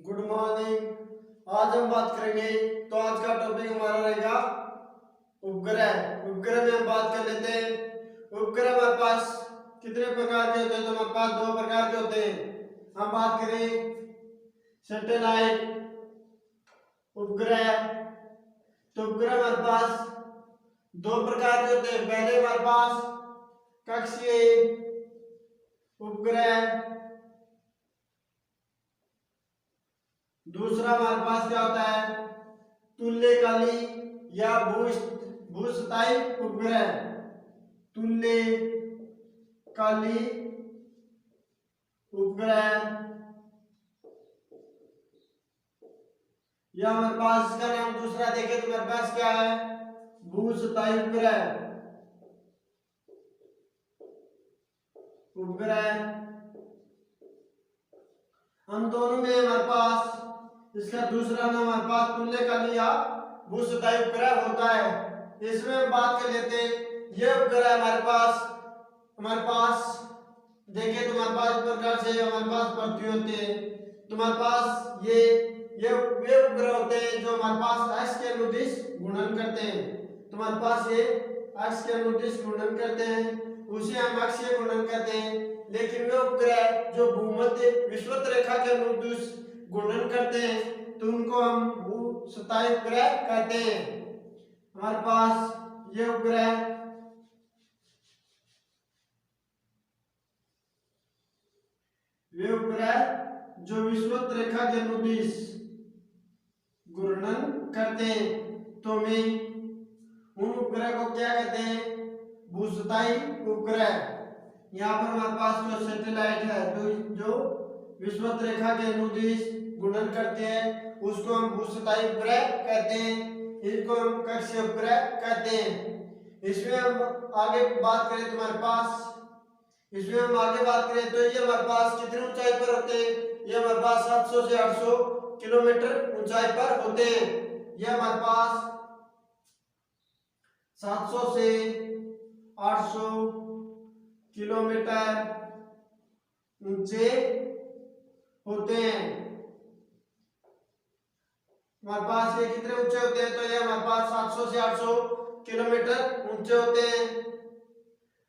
Good morning. आज हम बात करेंगे, तो आज का टॉपिक हमारा रहेगा उपग्रह। उपग्रह में हम बात कर लेते हैं। उपग्रह हमारे पास कितने प्रकार के होते हैं? तो हमारे पास दो प्रकार के होते हैं। हम बात करें सैटेलाइट उपग्रह, तो उपग्रह हमारे पास दो प्रकार के होते हैं। पहले हमारे पास कक्षीय उपग्रह, दूसरा हमारे पास क्या होता है तुल्यकाली या भूस्थायी उपग्रह। तुल्यकाली उपग्रह या हमारे पास इसका नाम दूसरा देखें तो हमारे पास क्या है भूस्थायी उपग्रह। उपग्रह हम दोनों में हमारे पास इसका दूसरा नाम हमारे पास तुल्यकाली या भूस्थायी उपग्रह होता है। इसमें हम बात कर लेते हैं। ये उपग्रह हमारे पास देखें तो हमारे पास प्रकार से हमारे पास पृथ्वी होते हैं। तो हमारे पास ये वे उपग्रह होते हैं जो हमारे पास अक्ष के अनुदिश घूर्णन करते हैं। तो हमारे पास ये अक्ष के अनुदिश घूर्णन करते हैं, उसे हम अक्षीय घूर्णन कहते हैं। लेकिन वे उपग्रह जो भूमध्य विषुवत रेखा के अनुदिश घूर्णन करते हैं तो उनको हम भूस्थायी उपग्रह कहते हैं। हमारे पास ये उपग्रह वे उपग्रह जो विषुवत रेखा के अनुदिश घूर्णन करते हैं तो हमें उन उपग्रह को क्या कहते हैं भूस्थायी उपग्रह। यहाँ पर हमारे पास जो सैटेलाइट है तो जो विषुवत रेखा के अनुदिश घूर्णन करते हैं उसको हम भूस्थायी उपग्रह कहते हैं। इसको हम कक्षीय उपग्रह कहते हैं। इसमें हम आगे बात करें तो हमारे पास तो ये हमारे पास कितनी ऊंचाई पर होते हैं? ये हमारे पास 700 से 800 किलोमीटर ऊंचाई पर होते हैं। ये हमारे पास 700 से 800 किलोमीटर ऊंचे होते हैं। हमारे पास ये कितने ऊंचे होते हैं? तो ये हमारे पास 700 से 800 किलोमीटर ऊंचे होते हैं।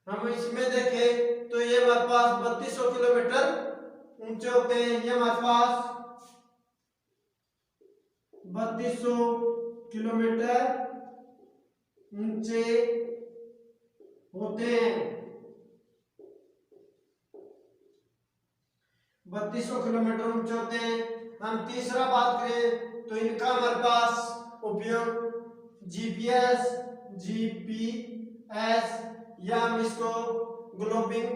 हम इसमें देखें तो ये हमारे पास 3200 किलोमीटर ऊंचे होते हैं। ये हमारे पास 3200 किलोमीटर ऊंचे होते हैं। 3200 किलोमीटर ऊंचे होते हैं। हम तीसरा बात करें तो इनका हमारे पास उपयोग जीपीएस या हम इसको ग्लोबिंग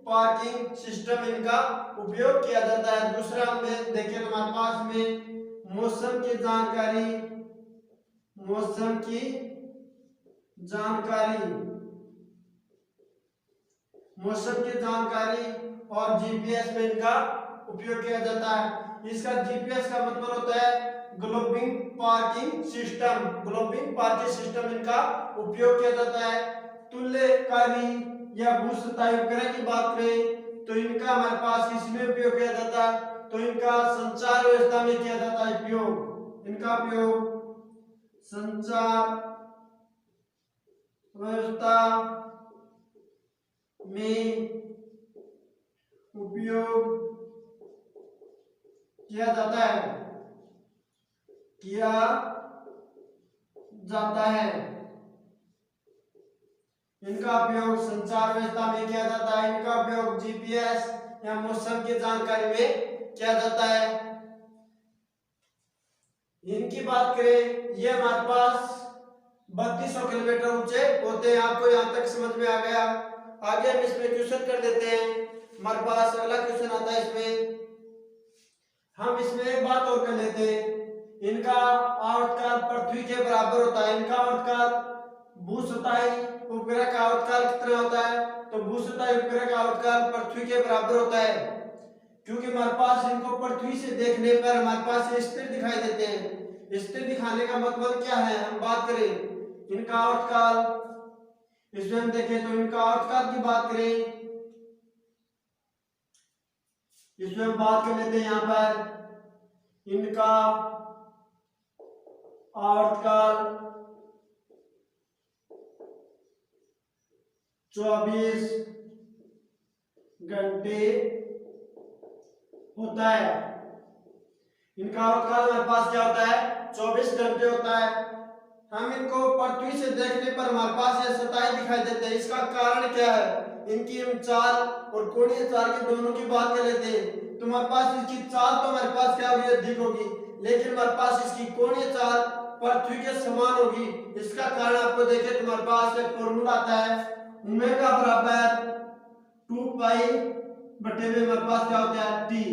पार्किंग सिस्टम इनका उपयोग किया जाता है। दूसरा हम देखें तो हमारे पास में मौसम की जानकारी और जीपीएस में इनका उपयोग किया जाता है। इसका जीपीएस का मतलब होता है ग्लोबिंग पार्किंग सिस्टम इनका उपयोग किया जाता है। तुल्यकाली या भूस्थायी उपग्रह की बात करें तो इनका हमारे पास किसमें उपयोग किया जाता है? तो इनका संचार व्यवस्था में किया जाता है उपयोग। इनका उपयोग संचार व्यवस्था में उपयोग किया जाता है। इनका उपयोग संचार व्यवस्था में किया जाता है। इनका उपयोग जीपीएस या मौसम की जानकारी में किया जाता है। इनकी बात करें ये हमारे पास 3200 किलोमीटर ऊंचे होते हैं। आपको यहाँ तक समझ में आ गया? आगे हम इसमें क्वेश्चन कर देते हैं। हमारे पास अगला क्वेश्चन आता है। इसमें एक बात और कर लेते हैं। इनका आवर्तकाल पृथ्वी के बराबर होता है। इनका आवर्तकाल भूस्थायी उपग्रह का आवर्तकाल कितना होता है? तो भूस्थायी उपग्रह का आवर्तकाल पृथ्वी के बराबर होता है, क्योंकि हमारे पास इनको पृथ्वी से देखने पर हमारे पास ये स्थिर दिखाई देते हैं। स्थिर दिखाने का मतलब क्या है? हम बात करें इनका आवर्तकाल, इसमें हम देखें तो इनका आवर्तकाल की बात करें इसमें हम बात कर लेते हैं यहाँ पर इनका आवर्तकाल 24 घंटे होता है। इनका आवर्तकाल हमारे पास क्या होता है? 24 घंटे होता है। हम इनको पृथ्वी से देखने पर हमारे पास ये सतह दिखाई देते हैं। इसका कारण क्या है? इनकी हम चाल और कोणीय चाल के दोनों की बात कर लेते हैं। तो हमारे पास इसकी चाल तो हमारे पास क्या होगी? अधिक होगी, लेकिन हमारे पास इसकी कोणीय चाल पृथ्वी के समान होगी। इसका कारण आपको देखें तो हमारे पास एक फॉर्मूला आता है, ओमेगा बराबर 2 पाई बटे में हमारे पास क्या होता है? टी।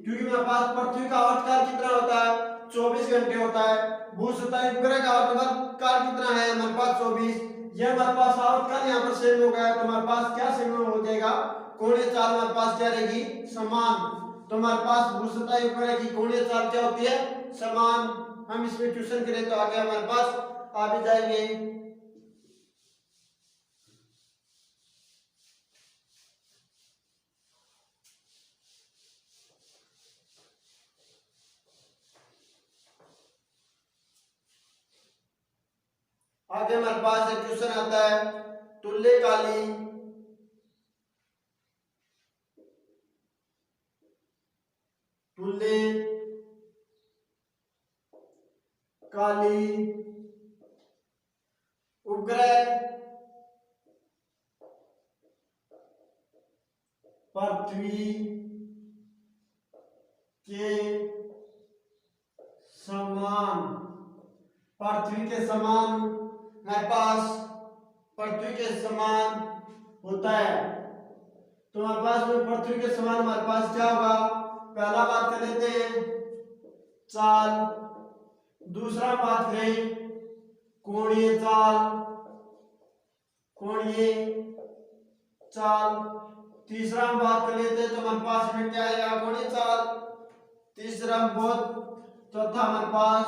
क्योंकि हमारे पास पृथ्वी का आवर्तकाल कितना होता है? 24 घंटे होता है। भूसतह उपग्रह का आवर्तकाल कितना है? हमारे पास 24। ये हमारे पास आवर्तकाल यहाँ पर सेम हो गया, तो हमारे पास क्या सेम हो जाएगा? कोणीय चाल हमारे पास क्या रहेगी? समान। तो हमारे पास भूसतह उपग्रह की कोणीय चाल क्या होती है? समान। हम इसमें ट्यूशन करें तो आगे हमारे पास आ भी जाएंगे। आगे हमारे पास एक क्वेश्चन आता है, तुल्यकाली उपग्रह पृथ्वी के समान, पृथ्वी के समान हमारे पास पृथ्वी के समान होता है। तो हमारे पास में पृथ्वी के समान हमारे पास क्या होगा? पहला बात कर लेते हैं चाल, दूसरा बात करें कोणीय चाल, कोणीय चाल, तीसरा हम बात कर लेते हैं तो हमारे पास में क्या आएगा? कोणीय चाल, तीसरा बहुत, चौथा हमारे पास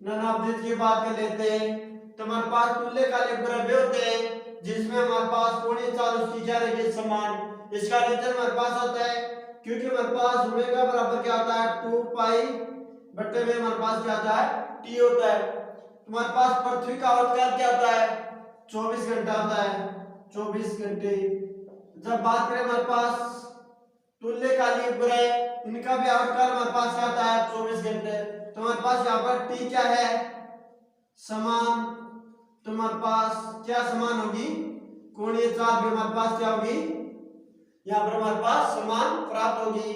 ननाब्दिज की बात कर लेते हैं तो हमारे पास तुल्यकालिक उपग्रह होते हैं जिसमें हमारे पास कोणीय चाल उसकी क्या रहेगी? समान। इसका रीजन हमारे पास होता है क्योंकि हमारे पास ओमेगा बराबर क्या होता है? 2 पाई बटे में हमारे पास क्या होता है? टी होता है। हमारे पास पृथ्वी का आवर्तकाल क्या होता है? 24 घंटा होता है, 24 घंटे। जब बात करें हमारे पास तुल्यकालिक उपग्रह, इनका भी आवर्तकाल हमारे पास क्या होता है? 24 घंटे। तो हमारे पास यहाँ पर टी क्या है? समान। तो हमारे पास क्या समान होगी? कोणीय चाल भी हमारे पास क्या होगी? यहाँ पर हमारे पास समान प्राप्त होगी।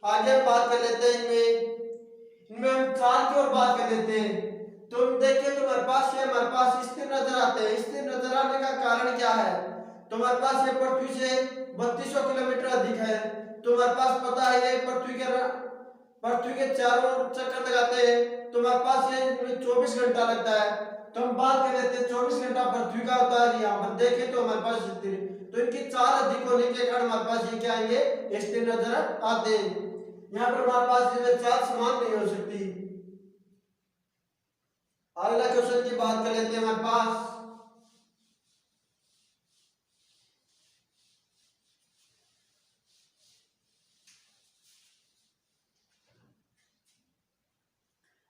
आगे हम बात कर लेते हैं इनमें हम चाल की ओर बात कर लेते हैं। तो हम देखिए तो हमारे पास स्थिर नजर आते हैं। स्थिर नजर आने का कारण क्या है? तो हमारे पास ये पृथ्वी से 3200 किलोमीटर अधिक है। तो हमारे पास पता है ये पृथ्वी के चारों ओर चक्कर लगाते हैं तो हमारे पास ये 24 घंटा लगता है। तो हम बात कर लेते हैं 24 घंटा पृथ्वी का होता है। यहाँ पर देखें तो हमारे पास स्थिर, तो इनकी चाल अधिक होने के कारण हमारे पास ये क्या आएंगे? स्थिर नजर आते हैं। यहाँ पर हमारे पास ये चाल समान नहीं हो सकती। अगला क्वेश्चन की बात कर लेते हैं हमारे पास,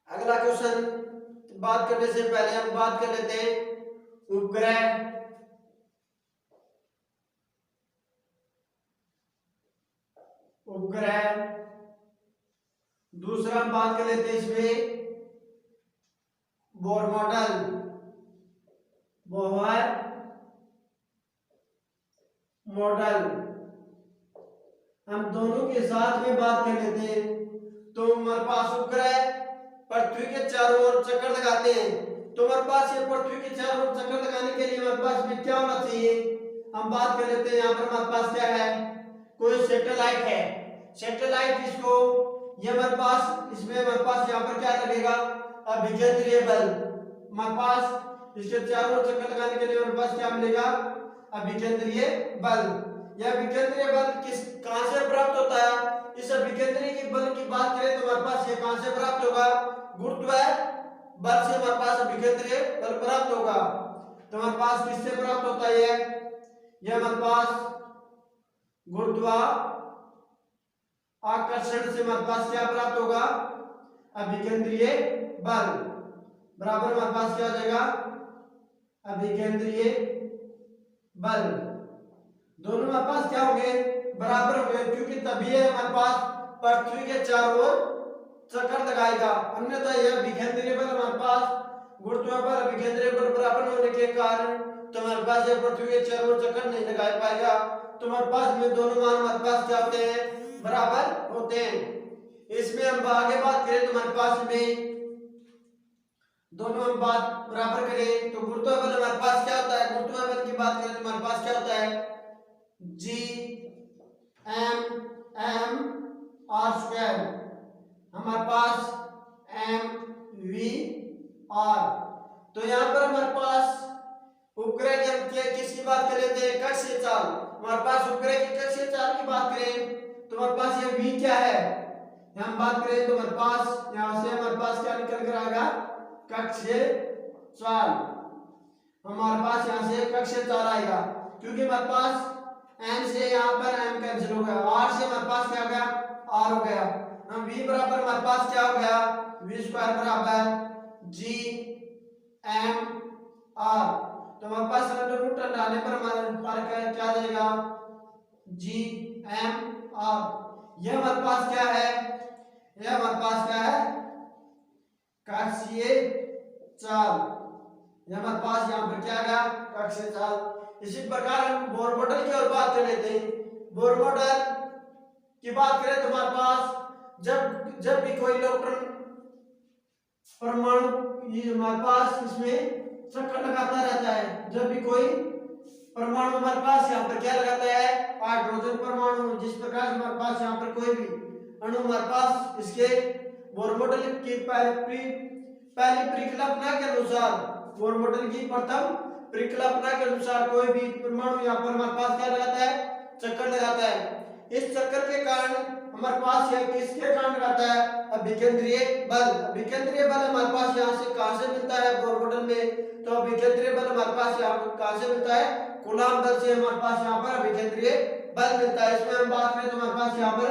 अगला क्वेश्चन बात करने से पहले हम बात कर लेते हैं उपग्रह दूसरा हम बात कर लेते हैं इसमें बोर मॉडल, बोहर मॉडल। हम दोनों के साथ में बात कर लेते हैं। तो हमारे पास उपग्रह पृथ्वी के चारों ओर चक्कर लगाते हैं। तो हमारे पास ये पृथ्वी के चारों ओर चक्कर लगाने के लिए हमारे पास में क्या होना चाहिए? हम बात कर लेते हैं। यहाँ पर हमारे पास क्या है? कोई सैटेलाइट है। सैटेलाइट इसको ये हमारे पास, इसमें हमारे पास यहाँ पर क्या लगेगा? अभिकेंद्रीय बल। हमारे पास इसके चारों ओर चक्कर लगाने के लिए हमारे पास क्या मिलेगा? अभिकेंद्रीय बल। यह अभिकेंद्रीय बल कहां से प्राप्त होता है? इस अभिकेंद्रीय बल की बात करें तो हमारे पास ये कहां से प्राप्त होगा? गुरुत्व बल से हमारे पास अभिकेंद्रीय बल प्राप्त होगा। तो हमारे पास किससे प्राप्त होता है? ये हमारे पास गुरुत्वाकर्षण से हमारे पास क्या प्राप्त होगा, अभिकेंद्रीय बल बराबर हमारे पास क्या हो जाएगा, अभिकेंद्रीय बल। दोनों हमारे पास क्या होंगे, बराबर होंगे, क्योंकि तभी है हमारे पास पृथ्वी के चारों ओर चक्कर लगाएगा, अन्यथा यह अभिकेंद्रीय बल हमारे पास गुरुत्वाकर्षण बल अभिकेंद्रीय बल बराबर होने के कारण तुम्हारे पास यह पृथ्वी के चारों ओर चक्कर नहीं लगा पाएगा। तुम्हारे पास में दोनों मान हमारे पास क्या होते हैं, बराबर होते हैं। इसमें हम आगे बात करें तुम्हारे पास में दोनों हम बात बराबर करें तो गुरुत्वाकर्षण बल हमारे पास क्या होता है, गुरुत्वाकर्षण बल की बात करें तो हमारे पास क्या होता है, G(m)(m)r², हमारे पास mv(r). तो यहाँ पर हमारे पास उपग्रह की किसकी बात कर लेते हैं, कक्षीय चाल। हमारे पास उपग्रह की कक्षीय चाल की बात करें तो हमारे पास ये v क्या है, हम बात करें तो हमारे पास यहाँ से हमारे पास क्या निकल कर आएगा, कक्षीय चाल। हमारे पास यहाँ से कक्षीय चाल आएगा, क्योंकि हमारे पास m से यहाँ पर m कैंसिल हो गया, r से हमारे पास क्या हो गया, r हो गया। हम v बराबर हमारे पास क्या हो गया, v² बराबर G(m)r। तो हमारे पास अंडर रूट हटाने पर हमारे पास क्या आ जाएगा, G(m)r। यह हमारे पास क्या है, यह हमारे पास क्या है, कक्षीय चाल। यह हमारे पास यहाँ पर क्या गया, कक्षीय चाल। इसी प्रकार हम बोर मॉडल की और बात कर लेते हैं। बोर मॉडल की बात करें तो हमारे पास जब भी कोई इलेक्ट्रॉन परमाणु ये हमारे पास इसमें चक्कर लगाता रहता है, जब भी कोई परमाणु हमारे पास यहाँ पर क्या लगाता है, हाइड्रोजन परमाणु, जिस प्रकार से हमारे पास यहाँ पर कोई भी अणु हमारे पास इसके बोर मॉडल की पहली परिकल्पना के अनुसार, बोर मॉडल की प्रथम परिकल्पना के अनुसार कोई भी परमाणु यहाँ पर हमारे पास क्या लगाता है, चक्कर लगाता है। इस चक्कर के कारण हमारे पास यह किसके कारण लगाता है, अभिकेंद्रीय बल। अभिकेंद्रीय बल हमारे पास यहाँ से कहाँ से मिलता है, बोर मॉडल में तो अभिकेंद्रीय बल हमारे पास यहाँ पर कहाँ से मिलता है, कूलॉम बल से हमारे पास यहाँ पर अभिकेंद्रीय बल मिलता है। इसमें हम बात करें तो हमारे पास यहाँ पर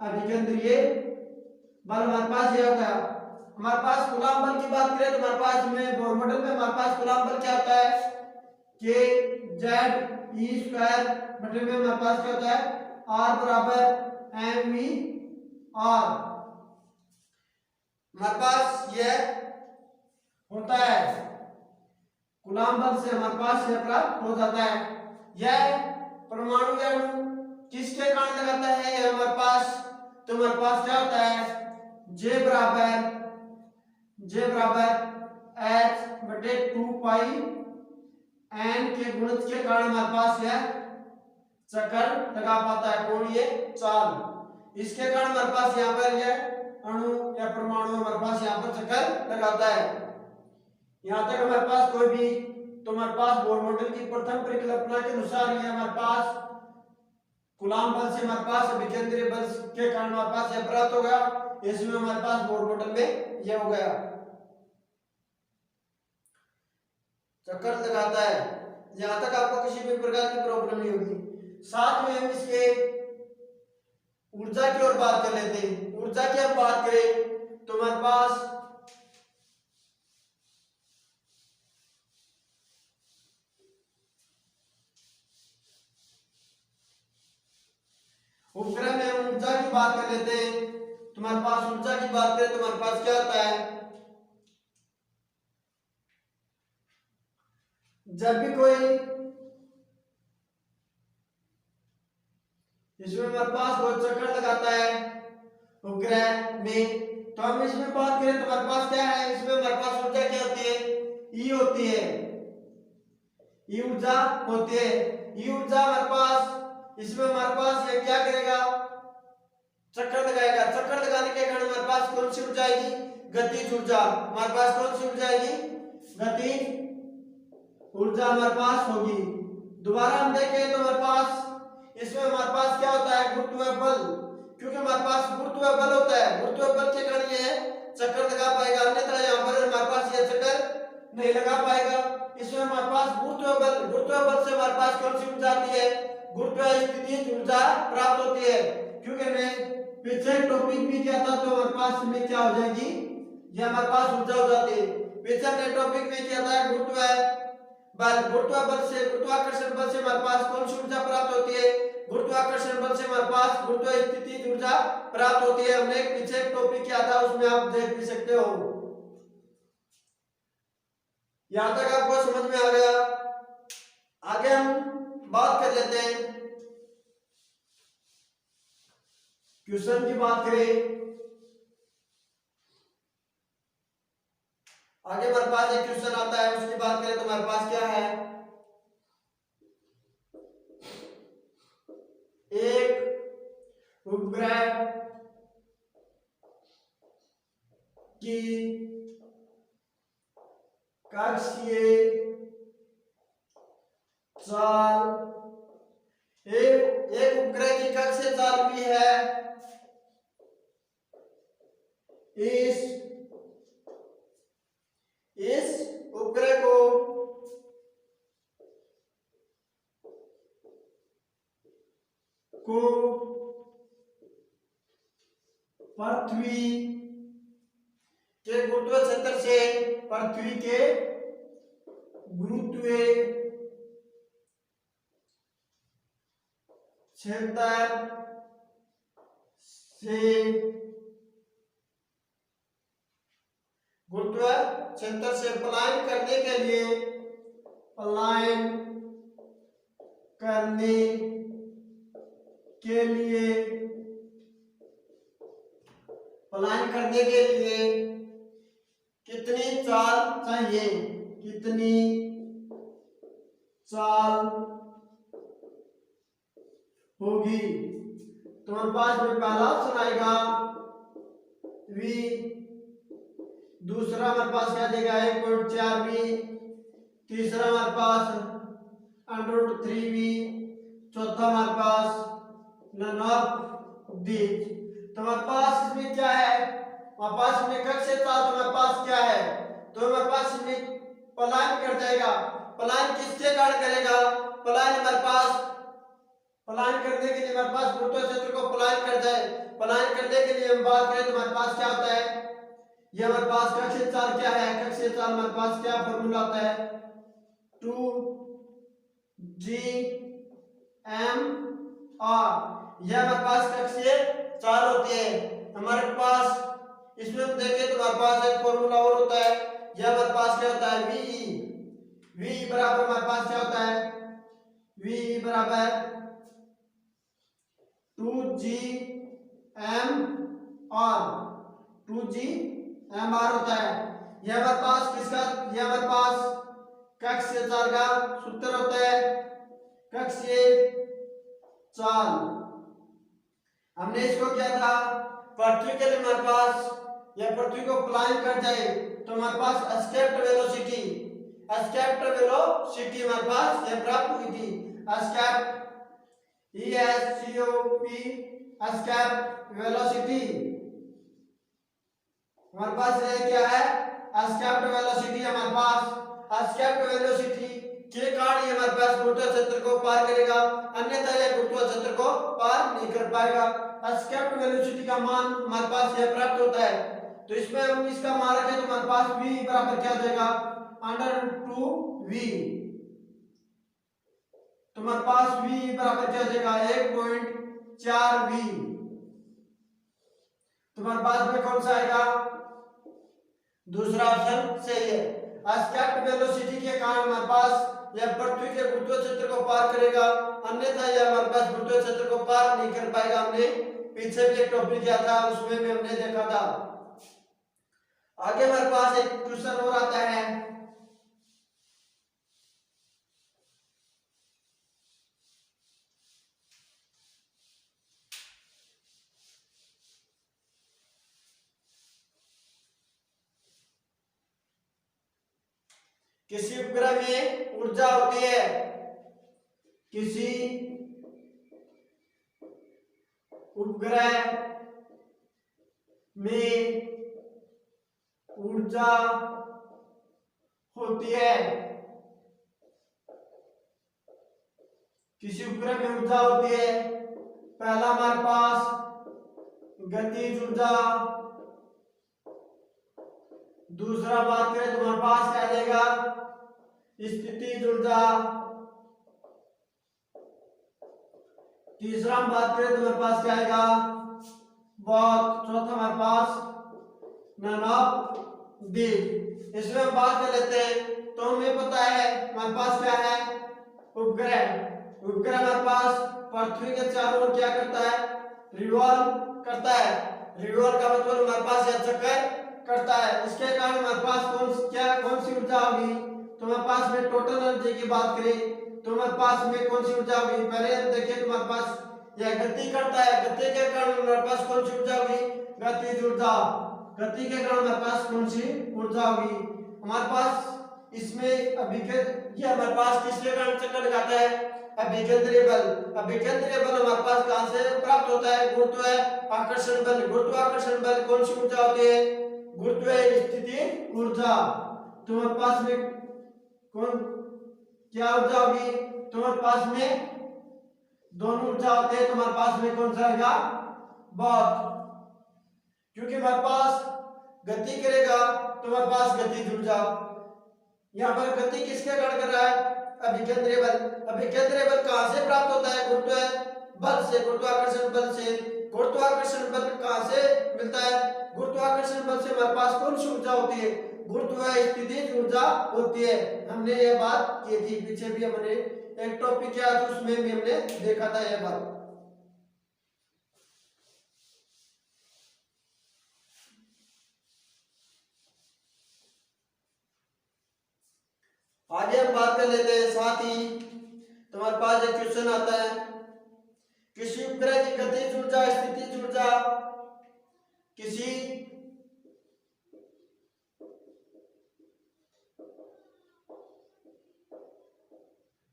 अभिकेंद्रीय बल हमारे पास यह होता है। हमारे पास कूलॉम बल की बात करें तो हमारे पास में बोर मॉडल में हमारे पास कूलॉम बल क्या होता है, kZe² बटे में हमारे पास क्या होता है, R बराबर mv(r). हमारे पास यह होता है, कूलॉम बल से हमारे पास यह प्राप्त हो जाता है। यह परमाणु या अणु किसके कारण लगाता है, यह हमारे पास तो हमारे पास क्या होता है, J बराबर h बटे 2 n के गुणित के कारण हमारे पास यह चक्कर लगा पाता है, कोणीय चाल। इसके कारण हमारे पास यहाँ पर यह अणु या परमाणु हमारे पास यहाँ पर चक्कर लगाता है। यहाँ तक हमारे पास कोई भी तो हमारे पास बोर मॉडल की प्रथम परिकल्पना के अनुसार ये हमारे पास कूलॉम बल से हमारे पास अभिकेंद्रीय बल के कारण हमारे पास यह प्राप्त हो गया। इसमें हमारे पास बोर मॉडल में यह हो गया, चक्कर लगाता है। यहाँ तक आपको किसी भी प्रकार की प्रॉब्लम नहीं होगी। साथ में हम इसके ऊर्जा की ओर बात कर लेते हैं। ऊर्जा की हम बात करें तो हमारे पास उपग्रह में हम ऊर्जा की बात कर लेते हैं। तुम्हारे पास ऊर्जा की बात करें तो हमारे पास क्या होता है, जब भी कोई इसमें हमारे पास कोई चक्कर लगाता है उपग्रह में, तो हम इसमें बात करें तो हमारे पास क्या है, इसमें हमारे पास ऊर्जा क्या होती है, ई होती है, ई ऊर्जा होती है। ई ऊर्जा हमारे पास इसमें हमारे पास ये क्या करेगा, चक्कर लगाएगा। चक्कर लगाने के कारण हमारे पास कौन सी ऊर्जा आएगी, गतिज ऊर्जा। हमारे पास कौन सी ऊर्जा आएगी, गतिज ऊर्जा हमारे पास होगी। दोबारा हम देखें तो हमारे पास इसमें हमारे पास क्या होता है, गुरुत्वाकर्षण बल, क्योंकि हमारे पास गुरुत्वाकर्षण बल होता है। गुरुत्वाकर्षण बल के कारण ये चक्कर लगा पाएगा, अन्यथा यहाँ पर हमारे पास ये चक्कर नहीं लगा पाएगा। इसमें हमारे पास गुरुत्व बल से हमारे पास कौन सी ऊर्जा आती है, गुरुत्व स्थिति ऊर्जा प्राप्त होती है। क्योंकि मैं पीछे टॉपिक भी किया था, तो हमारे पास में क्या हो जाएगी, ये हमारे पास ऊर्जा हो जाती है। पीछे हमने टॉपिक में किया था गुरुत्वाकर्षण बल से हमारे पास कौन सी ऊर्जा प्राप्त होती है, गुरुत्वाकर्षण बल से हमारे पास गुरुत्व स्थिति ऊर्जा प्राप्त होती है। हमने पीछे एक टॉपिक किया था, उसमें आप देख भी सकते हो। यहां तक आपको समझ में आ गया। आगे हम बात कर लेते हैं, क्वेश्चन की बात करें। आगे हमारे पास एक क्वेश्चन आता है, उसकी बात करें तो हमारे पास क्या है, एक उपग्रह की कक्षीय चाल, एक उपग्रह की कक्षीय चाल भी है। इस उपग्रह को पृथ्वी के गुरुत्व क्षेत्र से पृथ्वी के गुरुत्व क्षेत्र से गुरुत्व क्षेत्र से पलायन करने के लिए पलायन करने के लिए कितनी चाल चाहिए, कितनी चाल होगी। तो हमारे पास में पहला ऑप्शन आएगा v, दूसरा हमारे पास क्या देगा 1.4v, तीसरा हमारे पास √3v, चौथा हमारे पास none of these। तो हमारे पास इसमें क्या है, हमारे पास में कक्षीय चाल, तो हमारे पास क्या है, तो हमारे पास इसमें पलायन कर जाएगा। पलायन किसके कारण करेगा, पलायन हमारे पास पलायन करने के लिए हमारे पास गुरुत्व क्षेत्र को पलायन कर जाए। पलायन करने के लिए हम बात करें तो हमारे पास क्या होता है, ये हमारे पास कक्षीय चाल क्या है, कक्षीय चाल हमारे पास क्या फॉर्मूला आता है, 2gmr, यह हमारे पास कक्षीय चाल होती है। हमारे पास इसमें देखें तो हमारे पास एक फॉर्मूला और होता है, यह हमारे पास क्या होता है, v बराबर हमारे पास क्या होता है, v बराबर 2gmr होता है। यह हमारे पास किसका, यह हमारे पास कक्षीय चाल का सूत्र होता है, कक्षीय चाल। हमने इसको क्या था, पृथ्वी के लिए हमारे पास, या पृथ्वी को पलायन कर जाए तो हमारे पास एस्केप्ड वेलोसिटी हमारे पास यह प्राप्त हुई थी, एस्केप्ड ESCOP एस्केप्ड वेलोसिटी। हमारे पास ये क्या है, एस्केप्ड वेलोसिटी। हमारे पास एस्केप्ड वेलोसिटी के कारण ये हमारे पास गुरुत्व क्षेत्र को पार करेगा, अन्यथा यह गुरुत्व क्षेत्र को पार नहीं कर पाएगा। एस्केप्ड वेलोसिटी का मान हमारे पास यह प्राप्त होता है। तो इसमें हम इसका मान रखें तो हमारे पास v बराबर क्या हो जाएगा, √2v। तो हमारे पास v बराबर क्या हो जाएगा, 1.4v। तो हमारे पास में कौन सा आएगा, दूसरा ऑप्शन सही है। एस्केप्ड वेलोसिटी के कारण हमारे पास यह पृथ्वी के गुरुत्व क्षेत्र को पार करेगा, अन्यथा यह हमारे पास गुरुत्व क्षेत्र को पार नहीं कर पाएगा। हमने पीछे भी एक टॉपिक किया था, उसमें भी हमने देखा था। आगे हमारे पास एक क्वेश्चन और आता है, किसी उपग्रह में ऊर्जा होती है, किसी उपग्रह में ऊर्जा होती है। किसी उपग्रह में ऊर्जा होती है, पहला हमारे पास गतिज ऊर्जा, दूसरा बात करें तो हमारे पास क्या आ जाएगा, स्थितिज ऊर्जा, तीसरा हम बात करें तो हमारे पास क्या आएगा, बहुत, चौथा हमारे पास नन ऑफ दीज। इसमें हम बात कर लेते हैं तो हमें पता है हमारे पास क्या है, उपग्रह। उपग्रह हमारे पास पृथ्वी के चारों ओर क्या करता है, रिवॉल्व करता है। रिवॉल्व का मतलब हमारे पास यह चक्कर करता है। इसके कारण हमारे पास कौन सी ऊर्जा होगी, तो हमारे पास में टोटल एनर्जी की बात करें तो हमारे पास में कौन सी ऊर्जा होगी, पहले हम देखिए तो हमारे पास यह गति करता है, गति के कारण हमारे पास कौन सी ऊर्जा होगी, गतिज ऊर्जा। गति के कारण हमारे पास कौन सी ऊर्जा होगी, हमारे पास इसमें अभिकेंद्र, ये हमारे पास किसके कारण चक्कर लगाता है, अभिकेंद्रीय बल। अभिकेंद्रीय बल हमारे पास कहां से प्राप्त होता है, गुरुत्वाकर्षण बल। गुरुत्वाकर्षण बल कौन सी ऊर्जा होती है, गुरुत्वाकर्षण ऊर्जा। तो हमारे पास में कौन क्या ऊर्जा होगी, तो हमारे पास में दोनों ऊर्जा होते हैं, तो हमारे पास में कौन सा आएगा, बहुत, क्योंकि हमारे पास गति करेगा तो हमारे पास गतिज ऊर्जा। यहाँ पर गति किसके कारण कर रहा है, अभिकेंद्रीय बल। अभिकेंद्रीय बल कहां से प्राप्त होता है, गुरुत्व बल से, गुरुत्वाकर्षण बल से। गुरुत्वाकर्षण बल कहां से मिलता है, गुरुत्वाकर्षण बल से हमारे पास कौन सी ऊर्जा होती है, गुरुत्वाकर्षण ऊर्जा होती है। हमने ये बात की थी पीछे भी, हमने एक टॉपिक किया था उसमें भी हमने देखा था ये बात। आगे हम बात कर लेते हैं, साथ ही तुम्हारे पास एक क्वेश्चन आता है, किसी उपग्रह की गतिज ऊर्जा, स्थितिज ऊर्जा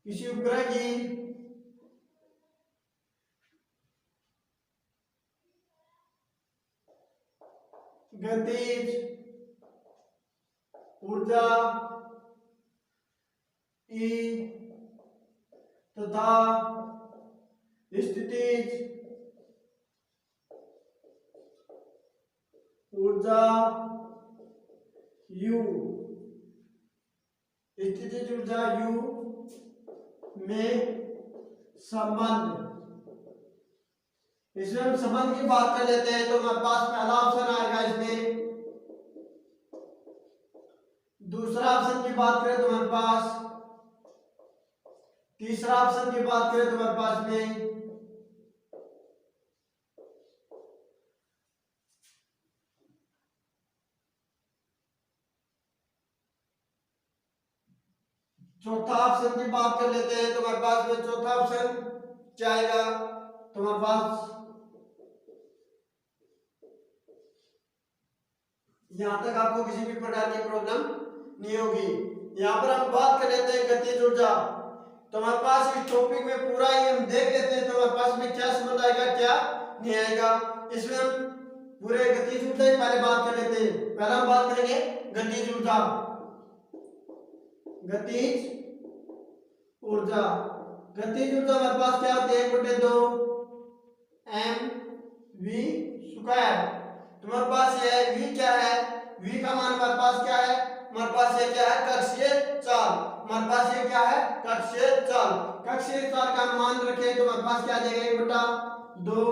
किसी उपग्रह की गतिज ऊर्जा ई तथा स्थितिज ऊर्जा यू, स्थितिज ऊर्जा यू में संबंध। इसमें हम संबंध की बात कर लेते हैं तो हमारे पास पहला ऑप्शन आएगा इसमें। दूसरा ऑप्शन की बात करें तो हमारे पास, तीसरा ऑप्शन की बात करें तो हमारे पास में चौथा ऑप्शन की बात कर लेते हैं तो हमारे पास में चौथा ऑप्शन क्या आएगा, तो हमारे पास यहां तक आपको किसी भी प्रकार की प्रॉब्लम नहीं होगी। यहां पर हम बात कर लेते हैं गतिज ऊर्जा, तो हमारे पास इस टॉपिक में पूरा ही हम देख लेते हैं तो हमारे पास में क्या संबंध आएगा क्या नहीं आएगा। इसमें हम पूरे गतिज ऊर्जा की पहले बात कर लेते हैं। पहला हम बात करेंगे गतिज ऊर्जा। गतिज ऊर्जा, गतिज ऊर्जा हमारे पास क्या होती है, 1/2 mv²। तुम्हारे पास ये v क्या है, v का मान हमारे पास क्या है, हमारे पास ये क्या है, कक्षीय चाल। हमारे पास ये क्या है, कक्षीय चाल। कक्षीय चाल का मान रखें तो हमारे पास क्या आ जाएगा, 1/2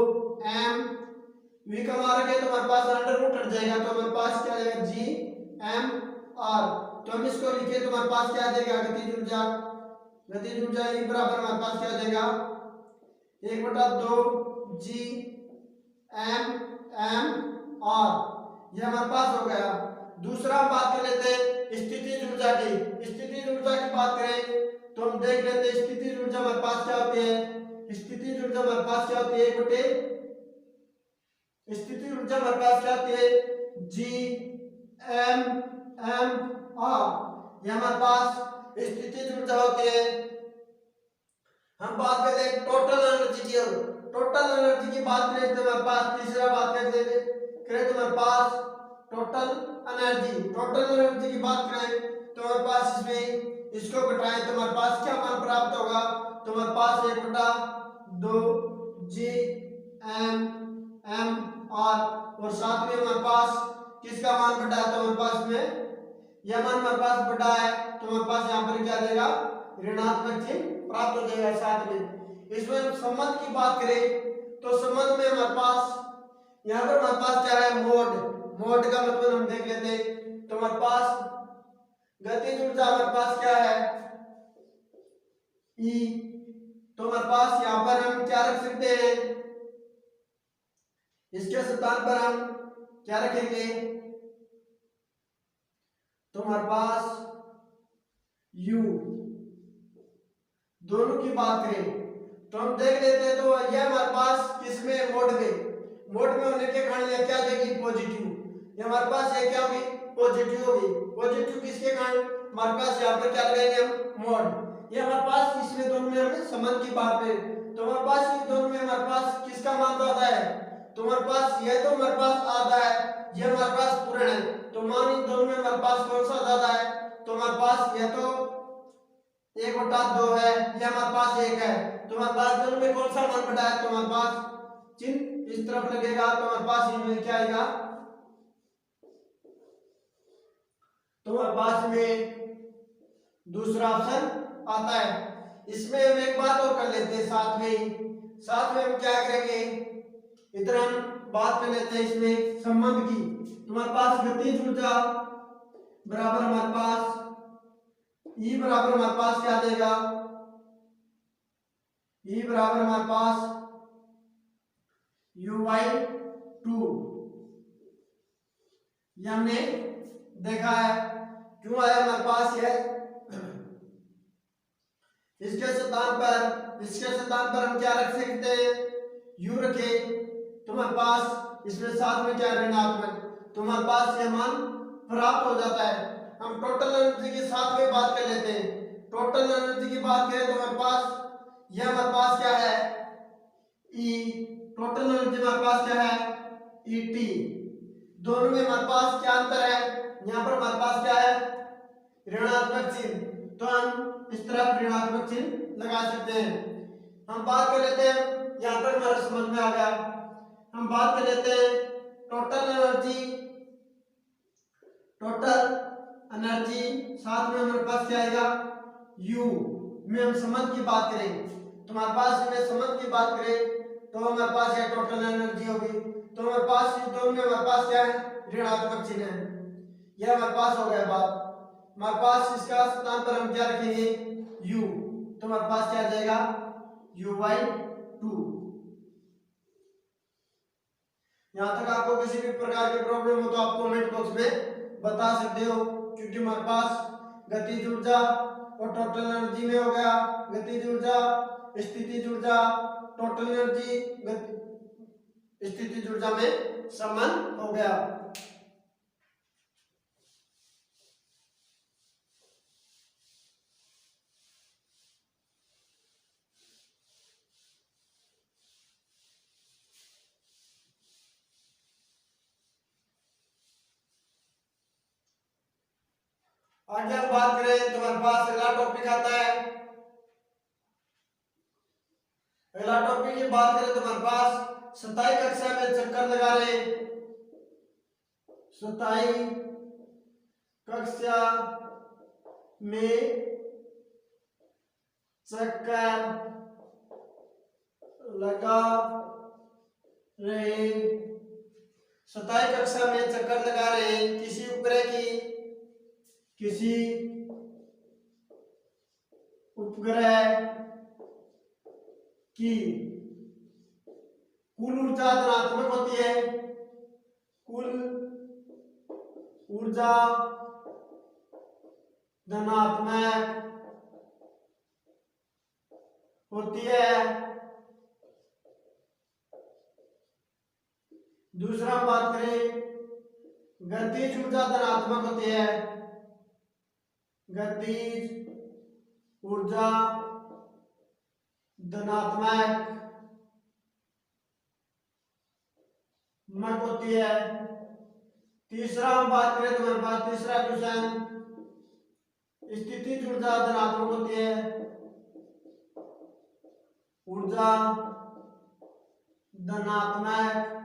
m, v का मान रखें तो हमारे पास अंडर रूट हट जाएगा तो हमारे पास क्या आ जाएगा, g m r। तो हम इसको लिखे तो हमारे पास क्या आ जाएगा, गतिज ऊर्जा। गतिज ऊर्जा ई बराबर हमारे पास क्या आ जाएगा, 1/2 g m m r, ये हमारे पास हो गया। दूसरा हम बात कर लेते हैं स्थितिज ऊर्जा की। स्थितिज ऊर्जा की बात करें तो हम देख लेते हैं स्थितिज ऊर्जा हमारे पास क्या होती है। स्थितिज ऊर्जा हमारे पास क्या होती है, स्थितिज ऊर्जा हमारे पास क्या होती है, जी एम एम आर, ये हमारे पास स्थितिज ऊर्जा होती है। हम बात करते हैं टोटल एनर्जी की। टोटल एनर्जी की बात करें तो हमारे पास तीसरा बात करते हैं तो हमारे पास टोटल एनर्जी। टोटल एनर्जी की बात करें तुम्हारे पास इसमें इसको घटाएं, तुम्हारे पास क्या मान प्राप्त होगा? तुम्हारे पास 1/2 जी एम एम आर, और साथ में हमारे पास किसका मान बढ़ा है? तुम्हारे पास में यह मान हमारे पास बढ़ा है, तुम्हारे पास यहाँ पर क्या देगा? ऋणात्मक चिन्ह प्राप्त हो जाएगा साथ में। इसमें संबंध की बात करें तो संबंध में हमारे पास यहाँ पर हमारे पास क्या है? मोड। मोड का मतलब हम देख लेते हैं। तो हमारे पास गतिज ऊर्जा हमारे पास क्या है? ई। तो हमारे पास यहाँ पर हम क्या रख सकते हैं? इसके स्थान पर हम क्या रखेंगे? तो हमारे पास u। दोनों की बात करें तो हम देख लेते हैं, तो यह हमारे पास किसमें? मोड में होने के कारण यह क्या देगी? पॉजिटिव। ये हमारे पास ये क्या होगी? पॉजिटिव होगी। पॉजिटिव किसके कारण? हमारे पास यहाँ पर क्या लगाएंगे हम? मोड। ये हमारे पास इसमें दोनों में हमें संबंध की बात है, तो हमारे पास ये दोनों में हमारे पास किसका मान ज्यादा है? तो हमारे पास यह तो हमारे पास आधा है, ये हमारे पास पूर्ण है, तो मान इन दोनों में हमारे पास कौन सा ज्यादा है? तो हमारे पास यह तो 1/2 है, यह हमारे पास 1 है, तो हमारे पास दोनों में कौन सा मान बढ़ा है? तो हमारे पास चिन्ह इस तरफ लगेगा, तो हमारे पास इनमें क्या आएगा? तो हमारे पास में दूसरा ऑप्शन आता है। इसमें हम एक बात और कर लेते हैं साथ में हम क्या करेंगे? इधर हम बात कर लेते हैं इसमें संबंध की। तुम्हारे पास गतिज ऊर्जा बराबर हमारे पास E बराबर हमारे पास क्या देगा? E बराबर हमारे पास u/2। ये हमने देखा है। क्यों आया हमारे पास यह? इसके स्थान पर हम क्या रख सकते हैं? u रखे, तुम्हारे पास इसमें साथ में क्या? ऋणात्मक। तुम्हारे पास यह मान प्राप्त हो जाता है। हम टोटल एनर्जी के साथ में बात कर लेते हैं। टोटल एनर्जी की बात करें तो हमारे पास यह हमारे पास क्या है? E। टोटल एनर्जी हमारे पास क्या है? ET। दोनों में हमारे पास क्या अंतर है? यहाँ पर हमारे पास क्या है? ऋणात्मक चिन्ह, तो हम इस तरफ ऋणात्मक चिन्ह लगा सकते हैं। हम बात कर लेते हैं, यहाँ तक हमारे समझ में आ गया। हम बात कर लेते हैं टोटल एनर्जी साथ में हमारे पास क्या आएगा? U में हम संबंध की बात करें तो हमारे पास में संबंध की बात करें तो हमारे पास यह टोटल एनर्जी होगी। तो हमारे पास इस दोनों में हमारे पास क्या है? ऋणात्मक चिन्ह है। यह हमारे पास हो गया बात। हमारे पास इसका स्थान पर हम क्या रखेंगे? U। तो हमारे पास क्या आ जाएगा? u/2। यहाँ तक आपको किसी भी प्रकार की प्रॉब्लम हो तो आप कमेंट बॉक्स में बता सकते हो, क्योंकि हमारे पास गतिज ऊर्जा और टोटल एनर्जी में हो गया गतिज ऊर्जा, स्थितिज ऊर्जा, टोटल एनर्जी, स्थितिज ऊर्जा में संबंध हो गया। आगे हम बात करें तो हमारे पास अगला टॉपिक आता है। अगला टॉपिक की बात करें तो हमारे पास सताई कक्षा में चक्कर लगा रहे, सताई कक्षा में चक्कर लगा रहे, सताई कक्षा में चक्कर लगा रहे किसी उपग्रह की कुल ऊर्जा धनात्मक होती है, कुल ऊर्जा धनात्मक होती है। दूसरा हम बात करें गतिज ऊर्जा धनात्मक होती है, गतिज ऊर्जा धनात्मक होती है। तीसरा हम बात करें तो हमारे पास तीसरा क्वेश्चन स्थितिज ऊर्जा धनात्मक होती है, ऊर्जा धनात्मक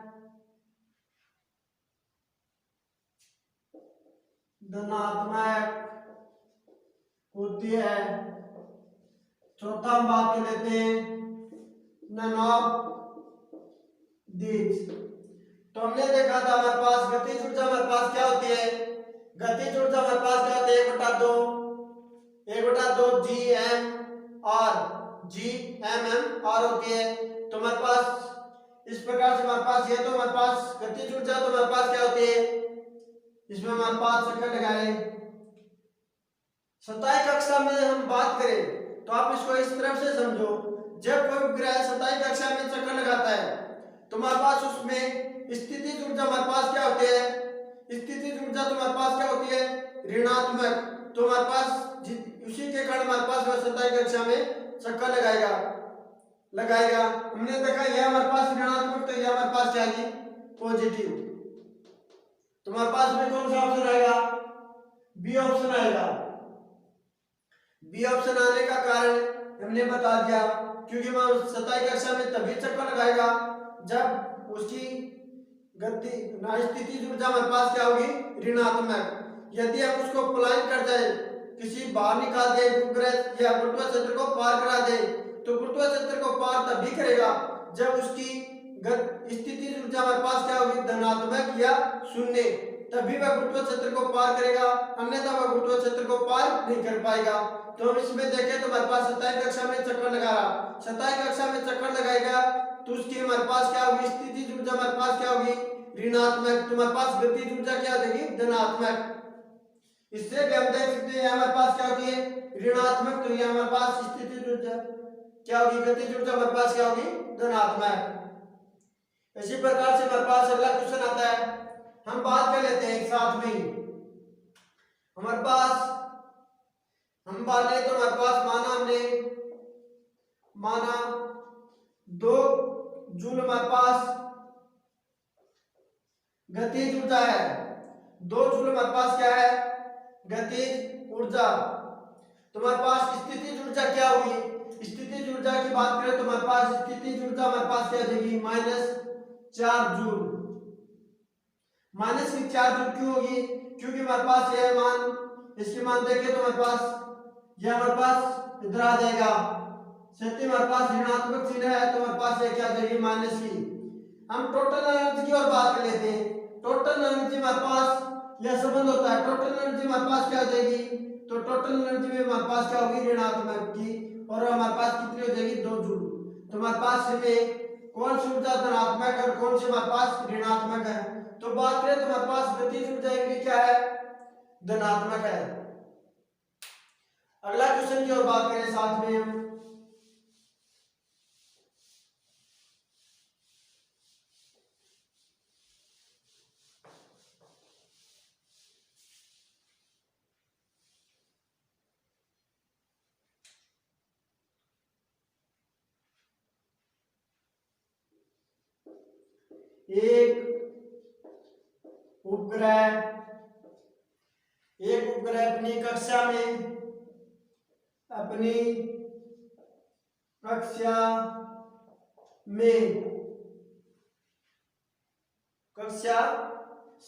होती है। चौथा हम बात कर लेते हैं नन ऑफ दीज। तो हमने देखा था हमारे पास गतिज ऊर्जा हमारे पास क्या होती है, गतिज ऊर्जा हमारे पास क्या होती है, 1/2 जी एम आर होती है। तो हमारे पास इस प्रकार से हमारे पास ये तो हमारे पास गतिज ऊर्जा तो हमारे पास क्या होती है, इसमें हमारे पास चक्कर लगाए। सतही कक्षा में हम बात करें तो आप इसको इस तरफ से समझो, जब कोई उपग्रह सतही कक्षा में चक्कर लगाता है तो हमारे पास उसमें स्थितिज ऊर्जा हमारे पास क्या होती है, स्थितिज ऊर्जा तो हमारे पास क्या होती है, ऋणात्मक। तो हमारे पास उसी के कारण हमारे पास वह सतही कक्षा में चक्कर लगाएगा। हमने देखा यह हमारे पास ऋणात्मक, तो यह हमारे पास क्या है, पॉजिटिव। तो हमारे पास में कौन सा ऑप्शन आएगा, बी ऑप्शन आएगा। बी ऑप्शन आने का कारण हमने बता दिया, क्योंकि वह सतही कक्षा में तभी चक्कर लगाएगा जब उसकी गति स्थितिज ऊर्जा हमारे पास क्या होगी, ऋणात्मक। यदि हम उसको पलायन कर जाए, किसी बाहर निकाल दे उपग्रह या गुरुत्वाकर्षण क्षेत्र को पार करा दे, तो गुरुत्वाकर्षण क्षेत्र को पार तभी करेगा जब उसकी स्थितिज ऊर्जा हमारे पास क्या होगी, धनात्मक या शून्य, तभी वह गुरुत्वाकर्षण क्षेत्र को पार करेगा, अन्यथा वह गुरुत्वाकर्षण क्षेत्र को पार नहीं कर पाएगा। तो हम इसमें देखें तो हमारे पास सतही कक्षा में चक्कर लगा रहा, सतही कक्षा में चक्कर लगाएगा तो उसकी हमारे पास क्या होगी, स्थितिज ऊर्जा हमारे पास क्या होगी, ऋणात्मक। तो हमारे पास गतिज ऊर्जा क्या देगी, धनात्मक। इससे भी हम देख सकते हैं हमारे पास क्या होती है, ऋणात्मक। तो ये हमारे पास स्थितिज ऊर्जा क्या होगी, गतिज ऊर्जा हमारे पास क्या होगी, धनात्मक। इसी प्रकार से हमारे पास अगला क्वेश्चन आता है, हम बात कर लेते हैं एक साथ में ही। हमारे पास हम बात करें तो हमारे पास माना 2 जूल हमारे पास गतिज ऊर्जा है, 2 जूल हमारे पास क्या है, गतिज ऊर्जा। तो हमारे पास स्थितिज ऊर्जा क्या होगी, स्थितिज ऊर्जा की बात करें तो हमारे पास स्थितिज ऊर्जा हमारे पास क्या देगी, -4 जूल। -4 जूल क्यों होगी, क्योंकि हमारे पास यह मान, इसके मान देखें तो हमारे पास यह हमारे पास इधर आ जाएगा, सत्य हमारे पास ऋणात्मक चिन्ह है तो हमारे पास यह क्या जाएगी, माइनस की। हम टोटल एनर्जी की ओर बात कर लेते हैं। टोटल एनर्जी हमारे पास यह संबंध होता है, टोटल एनर्जी हमारे पास क्या हो जाएगी, तो टोटल एनर्जी में हमारे पास क्या होगी, ऋणात्मक की, और हमारे पास कितनी हो जाएगी, 2 जूल। तो हमारे पास में कौन सी ऊर्जा धनात्मक है और कौन सी हमारे पास ऋणात्मक है। तो बात करें तो हमारे पास गतिज ऊर्जा क्या है, धनात्मक है। अगला क्वेश्चन की ओर बात करें साथ में हम, एक उपग्रह अपनी कक्षा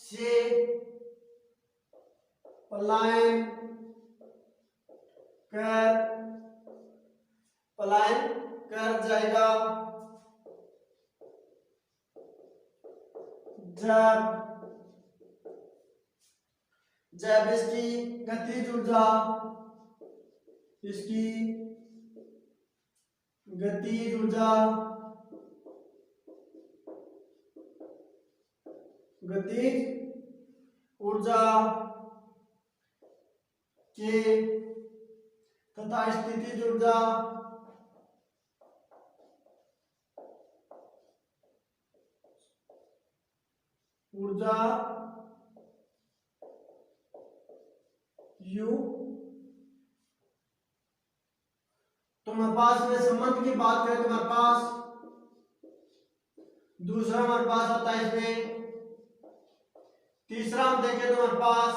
से पलायन कर जाएगा जब इसकी गतिज ऊर्जा के तथा स्थितिज ऊर्जा U। तो हमारे पास में संबंध की बात करें तो हमारे पास दूसरा हमारे पास आता है इसमें, तीसरा हम देखें तो हमारे पास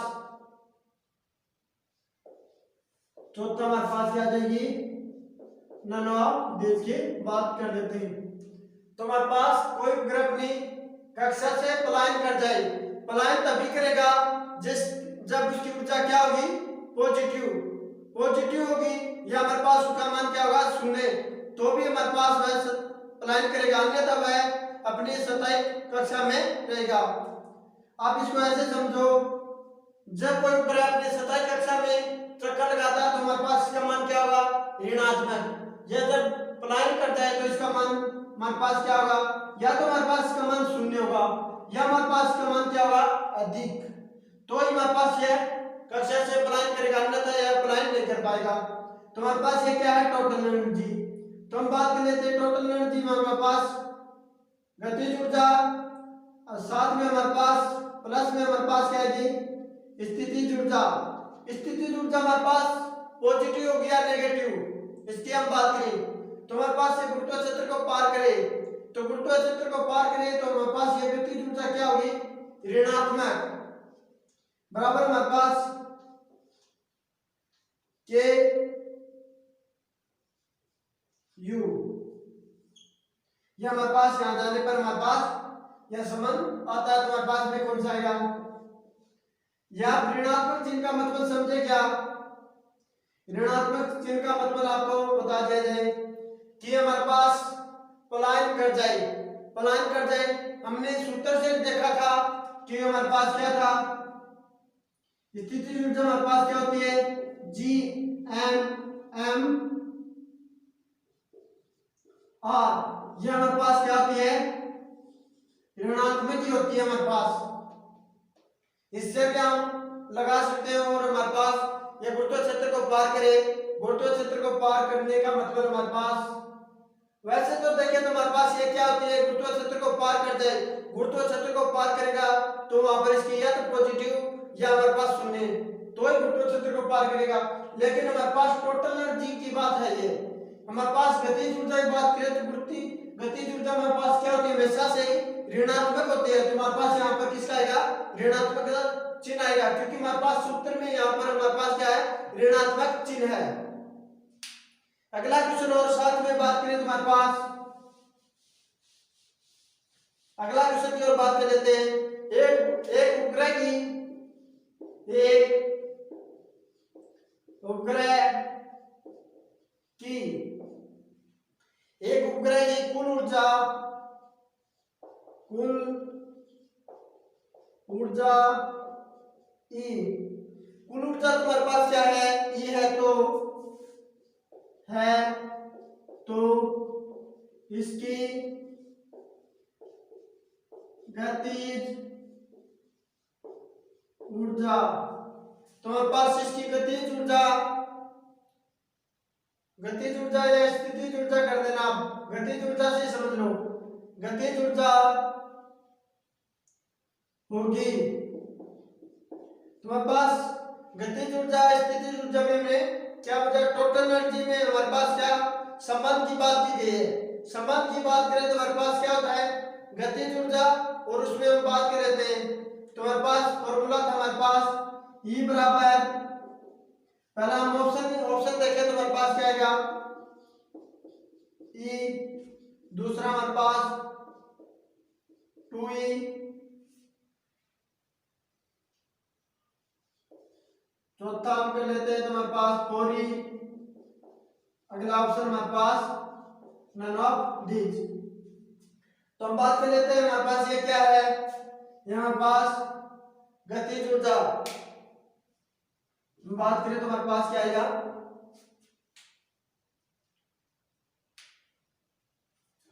चौथा हमारे पास क्या आ जाएगी, नन ऑफ दिस की बात कर लेते हैं। तो हमारे पास कोई उपग्रह अपनी कक्षा से पलायन कर जाए, पलायन तभी करेगा जब उसकी ऊर्जा क्या होगी, पॉजिटिव होगी, या हमारे पास उसका मान क्या होगा, शून्य, तो भी हमारे पास वह पलायन करेगा, अन्यथा वह अपनी सतही कक्षा में रहेगा। आप इसको ऐसे समझो, जब कोई उपग्रह अपनी सतही कक्षा में चक्कर लगाता है तो हमारे पास इसका मान क्या होगा, ऋणात्मक। यह जब पलायन करता है तो इसका मान हमारे पास क्या होगा, या तो हमारे पास इसका मान शून्य होगा, या हमारे पास इसका मान क्या होगा, अधिक, तो ही हमारे पास यह कक्षा से पलायन करेगा, अन्यथा यह पलायन नहीं कर पाएगा। तो हमारे पास ये क्या है, टोटल एनर्जी। तो हम बात कर लेते हैं टोटल एनर्जी में हमारे पास गतिज ऊर्जा, और साथ में हमारे पास प्लस में हमारे पास क्या है जी, स्थितिज ऊर्जा। स्थितिज ऊर्जा हमारे पास पॉजिटिव होगी या नेगेटिव, इसकी हम बात करें तो हमारे पास ये गुरुत्व क्षेत्र को पार करे, तो गुरुत्व क्षेत्र को पार करे तो हमारे पास ये गतिज ऊर्जा क्या होगी, ऋणात्मक, बराबर हमारे पास के यू। यह हमारे पास यहां जाने पर हमारे पास यह संबंध आता है, तो हमारे पास में कौन सा आएगा, या ऋणात्मक चिन्ह का मतलब समझे क्या, ऋणात्मक चिन्ह का मतलब आपको बता दिया जाए कि हमारे पास पलायन कर जाए। हमने सूत्र से देखा था कि हमारे पास क्या था, स्थितिज ऊर्जा हमारे पास क्या होती है, जी एम आर, यह हमारे पास क्या होती है, ऋणात्मक ही होती है हमारे पास। इससे क्या हम लगा सकते हैं, और हमारे पास ये गुरुत्व क्षेत्र को पार करे, गुरुत्व क्षेत्र को पार करने का मतलब हमारे पास, वैसे तो देखिए तो हमारे पास ये क्या होती है, गुरुत्व क्षेत्र को पार कर जाए, गुरुत्व क्षेत्र को पार करेगा तो वहां पर इसकी या तो पॉजिटिव या हमारे पास शून्य, तो ही गुरुत्व क्षेत्र को पार करेगा। लेकिन हमारे पास टोटल एनर्जी की बात है, ये हमारे पास गतिज ऊर्जा की बात करें तो गतिज ऊर्जा हमारे पास क्या होती है, हमेशा से ऋणात्मक होती है। तो हमारे पास यहाँ पर किसका आएगा, ऋणात्मक चिन्ह आएगा, क्योंकि हमारे पास सूत्र में यहाँ पर हमारे पास क्या है, ऋणात्मक चिन्ह है। अगला क्वेश्चन और साथ में बात करें तो हमारे पास अगला क्वेश्चन की ओर बात कर लेते हैं। एक उपग्रह की कुल ऊर्जा ई, कुल ऊर्जा तुम्हारे पास क्या है, ई है तो इसकी गतिज ऊर्जा, तो हमारे पास इसकी गतिज ऊर्जा या स्थितिज ऊर्जा कर देना, आप गतिज ऊर्जा से समझ लो, गतिज ऊर्जा होगी तुम्हारे पास गतिज ऊर्जा स्थितिज ऊर्जा में क्या बचा, टोटल एनर्जी में हमारे पास क्या संबंध की बात की गई है। संबंध की बात करें तो हमारे पास क्या होता है, गतिज ऊर्जा, और उसमें हम बात कर रहे थे तो हमारे पास फॉर्मूला था हमारे पास ई बराबर, पहला हम ऑप्शन देखें तो हमारे पास क्या आएगा, ई, दूसरा हमारे पास 2e, चौथा हम कर लेते हैं तो हमारे पास 4e, अगला ऑप्शन हमारे पास नन ऑफ दीज। तो हम बात कर लेते हैं हमारे पास ये क्या है, ये हमारे पास गतिज ऊर्जा, हम बात करें तो हमारे पास क्या आएगा,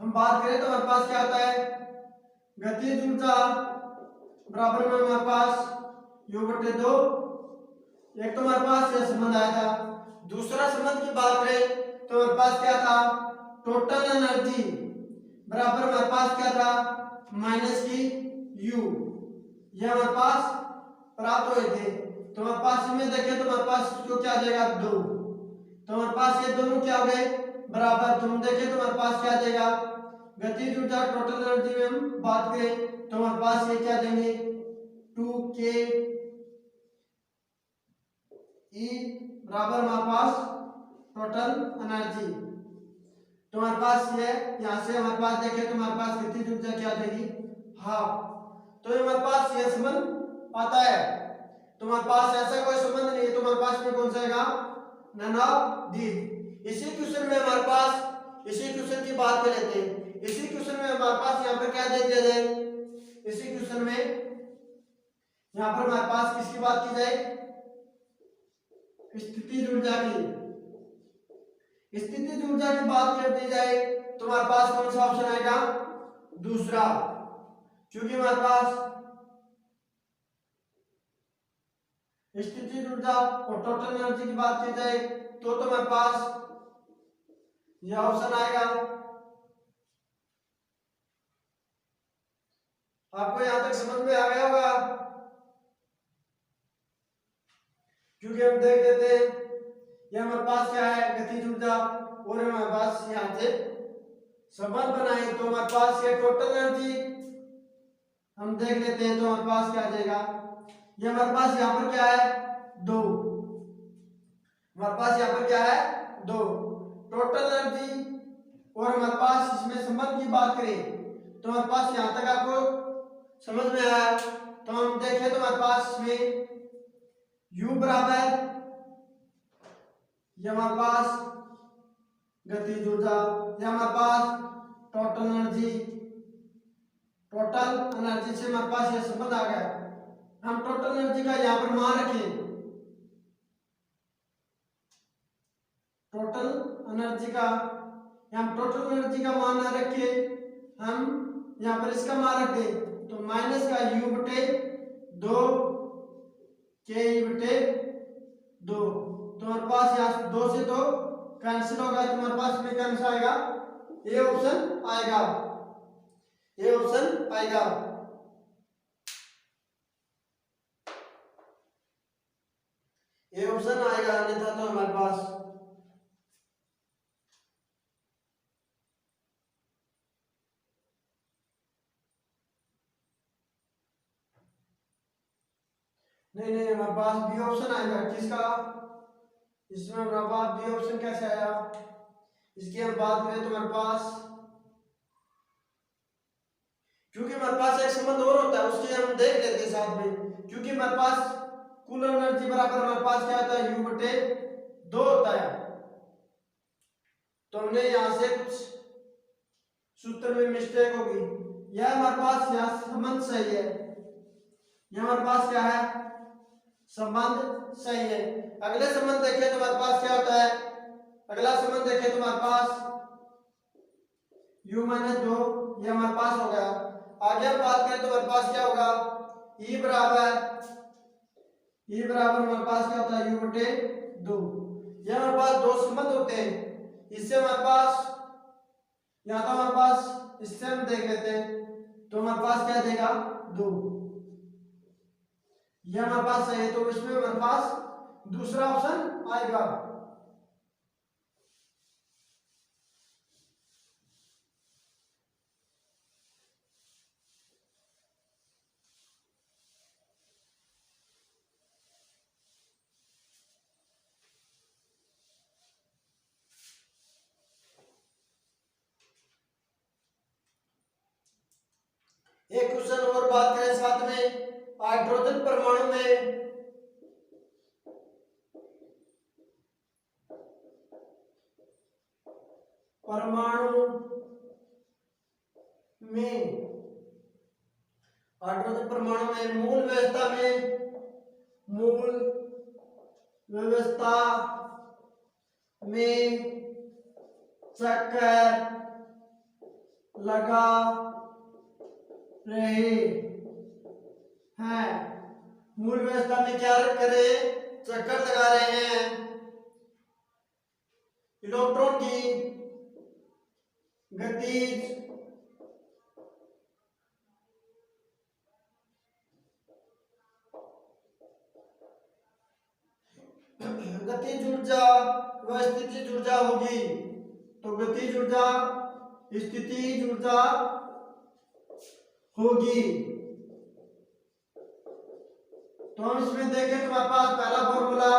हम बात करें तो हमारे पास क्या होता है, गतिज ऊर्जा बराबर में हमारे पास u/2, एक तो हमारे पास यह संबंध आया था, दूसरा संबंध की बात करें तो हमारे पास क्या था, टोटल एनर्जी बराबर हमारे पास क्या था, माइनस की u, यह हमारे पास प्राप्त हुए थे। तो हमारे पास में देखें तो हमारे पास इसको क्या आ जाएगा 2, तो हमारे पास ये दोनों क्या हो गए बराबर, तो हम देखें तो हमारे पास क्या आ जाएगा, गतिज ऊर्जा टोटल एनर्जी में हम बात करें तो हमारे पास ये क्या देंगे 2k E बराबर हमारे पास टोटल एनर्जी। तो हमारे पास ये यहाँ से हमारे पास देखें तो हमारे पास गतिज ऊर्जा क्या आ जाएगी, हाफ। तो ये हमारे पास ये संबंध आता है। तो हमारे पास ऐसा कोई संबंध नहीं है, तो हमारे पास में कौन सा आएगा, ननादीद। इसी क्वेश्चन में हमारे पास इसी क्वेश्चन की बात कर लेते हैं। इसी क्वेश्चन में हमारे पास यहाँ पर क्या दे दिया जाए, इसी क्वेश्चन में यहाँ पर हमारे पास किसकी बात की जाए, स्थितिज ऊर्जा की। स्थितिज ऊर्जा की बात कर दी जाए तो हमारे पास कौन सा ऑप्शन आएगा, दूसरा। क्योंकि हमारे पास स्थितिज ऊर्जा और टोटल एनर्जी की बात की जाए तो हमारे पास यह ऑप्शन आएगा। आपको यहां तक समझ में आ गया होगा। क्योंकि हम देख लेते हैं ये हमारे पास क्या है, गतिज ऊर्जा, और हमारे पास यहाँ से संबंध बनाए तो हमारे पास ये टोटल एनर्जी हम देख लेते हैं। तो हमारे पास क्या आ जाएगा, ये हमारे पास यहाँ पर क्या है, दो। हमारे पास यहाँ पर क्या है, दो टोटल एनर्जी। और हमारे पास इसमें संबंध की बात करें तो हमारे पास यहाँ तक आपको समझ में आया। तो हम देखें तो हमारे पास में U बराबर, ये हमारे पास गतिज ऊर्जा, ये हमारे पास टोटल एनर्जी। टोटल एनर्जी से हमारे पास ये संबंध आ गया। हम टोटल एनर्जी का यहाँ पर मान रखें, टोटल एनर्जी का, हम टोटल एनर्जी का मान ना रखे, हम यहाँ पर इसका मान रख दें तो माइनस का U बटे 2 के ई बटे 2। तो हमारे पास यहाँ 2 से 2 कैंसिल होगा, तो हमारे पास में कैंसिल आएगा, ये ऑप्शन आएगा, ये ऑप्शन आएगा। ये ऑप्शन आएगा, अन्यथा तो हमारे पास नहीं, हमारे पास बी ऑप्शन आएगा। किसका, इसमें हमारे पास बी ऑप्शन कैसे आया, इसकी हम बात करें तो हमारे पास, क्योंकि हमारे पास एक संबंध और होता है उसके हम देख लेते हैं साथ में। क्योंकि हमारे पास कुल एनर्जी बराबर हमारे पास क्या होता है, U बटे 2 होता है। तो हमने यहां से कुछ सूत्र में मिस्टेक होगी, यह हमारे पास यहाँ संबंध सही है, यह हमारे पास क्या है, संबंध सही है। अगले संबंध देखें तो हमारे पास क्या होता है, अगला संबंध देखें तो हमारे पास U माइनस 2, ये हमारे पास हो गया। आगे हम बात करें तो हमारे पास क्या होगा, E बराबर हमारे पास क्या होता है, U बटे 2। ये हमारे पास दो संबंध होते हैं। इससे हमारे पास, या तो हमारे पास इससे हम देख लेते हैं तो हमारे पास क्या देगा, 2। ये हमारे पास सही है, तो इसमें हमारे पास दूसरा ऑप्शन आएगा। एक क्वेश्चन और बात करें साथ में, हाइड्रोजन परमाणु में हाइड्रोजन परमाणु में मूल व्यवस्था में चक्कर लगा रहे हैं। मूल व्यवस्था में क्या करे, चक्कर लगा रहे हैं। इलेक्ट्रॉन की गतिज ऊर्जा व स्थितिज ऊर्जा होगी। तो गतिज ऊर्जा स्थितिज ऊर्जा होगी। तो हम इसमें देखें तो हमारे पास पहला फॉर्मूला